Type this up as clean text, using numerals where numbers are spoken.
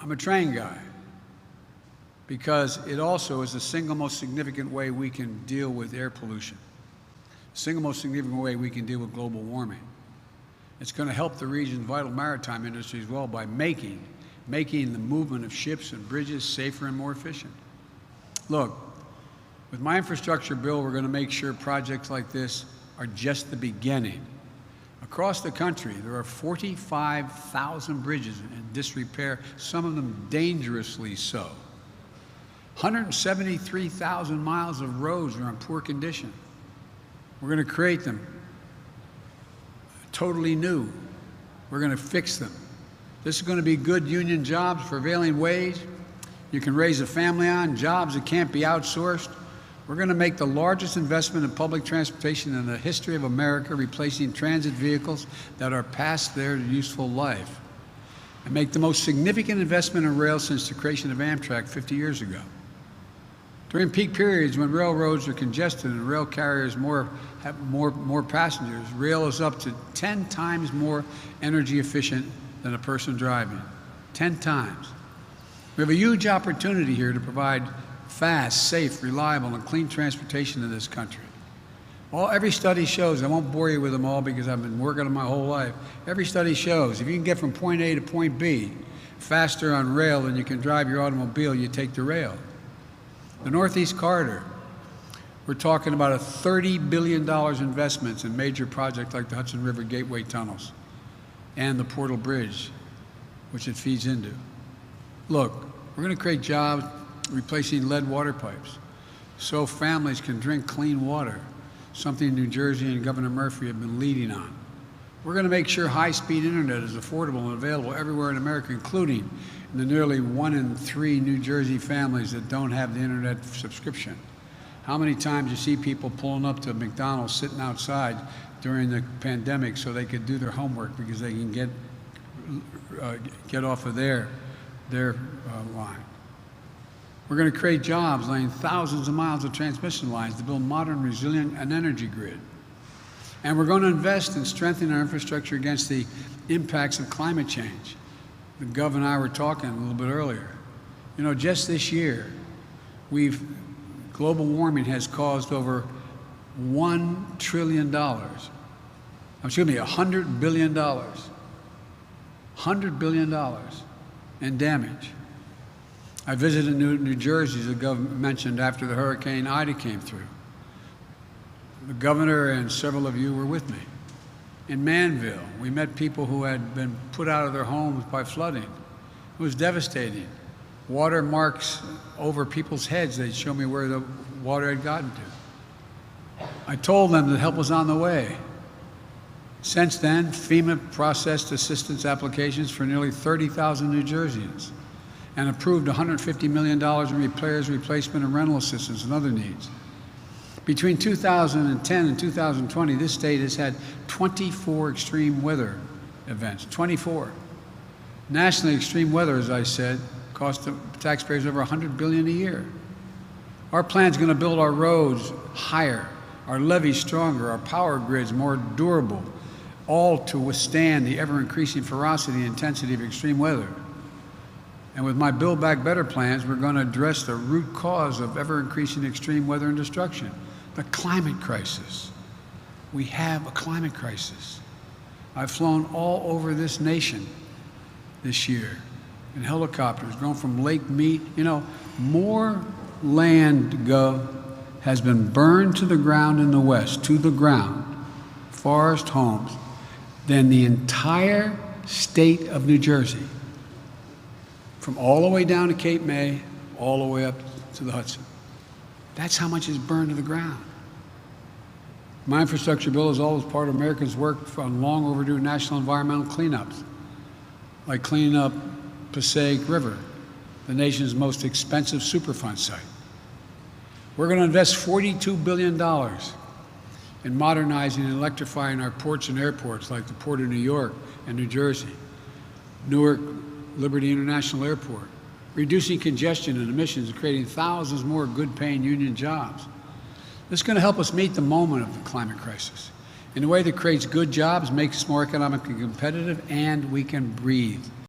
I'm a train guy because it also is the single most significant way we can deal with air pollution, the single most significant way we can deal with global warming. It's going to help the region's vital maritime industry as well by making the movement of ships and bridges safer and more efficient. Look, with my infrastructure bill, we're going to make sure projects like this are just the beginning. Across the country, there are 45,000 bridges in disrepair, some of them dangerously so. 173,000 miles of roads are in poor condition. We're going to create them totally new. We're going to fix them. This is going to be good union jobs, prevailing wage. You can raise a family on, jobs that can't be outsourced. We're going to make the largest investment in public transportation in the history of America, replacing transit vehicles that are past their useful life, and make the most significant investment in rail since the creation of Amtrak 50 years ago. During peak periods when railroads are congested and rail carriers have more passengers, rail is up to 10 times more energy efficient than a person driving. 10 times. We have a huge opportunity here to provide fast, safe, reliable, and clean transportation in this country. Every study shows, I won't bore you with them all because I've been working on them my whole life. Every study shows if you can get from point A to point B faster on rail than you can drive your automobile, you take the rail. The Northeast Corridor, we're talking about a $30 billion investments in major projects like the Hudson River Gateway tunnels and the Portal Bridge, which it feeds into. Look, we're going to create jobs replacing lead water pipes so families can drink clean water, something New Jersey and Governor Murphy have been leading on. We're going to make sure high-speed internet is affordable and available everywhere in America, including in the nearly 1 in 3 New Jersey families that don't have the internet subscription. How many times you see people pulling up to McDonald's sitting outside during the pandemic so they could do their homework because they can get off of their line. We're going to create jobs laying thousands of miles of transmission lines to build modern, resilient, and energy grid. And we're going to invest in strengthening our infrastructure against the impacts of climate change. The Governor and I were talking a little bit earlier. You know, just this year, global warming has caused over $1 trillion, $100 billion, $100 billion in damage. I visited New Jersey, as the governor mentioned, after the Hurricane Ida came through. The governor and several of you were with me. In Manville, we met people who had been put out of their homes by flooding. It was devastating. Water marks over people's heads. They'd show me where the water had gotten to. I told them that help was on the way. Since then, FEMA processed assistance applications for nearly 30,000 New Jerseyans and approved $150 million in repairs, replacement, and rental assistance and other needs. Between 2010 and 2020, this state has had 24 extreme weather events, 24. Nationally, extreme weather, as I said, cost the taxpayers over $100 billion a year. Our plan is going to build our roads higher, our levees stronger, our power grids more durable, all to withstand the ever-increasing ferocity and intensity of extreme weather. And with my Build Back Better plans, we're going to address the root cause of ever-increasing extreme weather and destruction, the climate crisis. We have a climate crisis. I've flown all over this nation this year in helicopters, going from Lake Mead. You know, more land, Gov, has been burned to the ground in the West, to the ground, forest homes, than the entire state of New Jersey. From all the way down to Cape May, all the way up to the Hudson. That's how much is burned to the ground. My infrastructure bill is always part of Americans' work on long overdue national environmental cleanups, like cleaning up Passaic River, the nation's most expensive Superfund site. We're going to invest $42 billion in modernizing and electrifying our ports and airports like the Port of New York and New Jersey, Newark Liberty International Airport, reducing congestion and emissions and creating thousands more good-paying union jobs. This is going to help us meet the moment of the climate crisis in a way that creates good jobs, makes us more economically competitive, and we can breathe.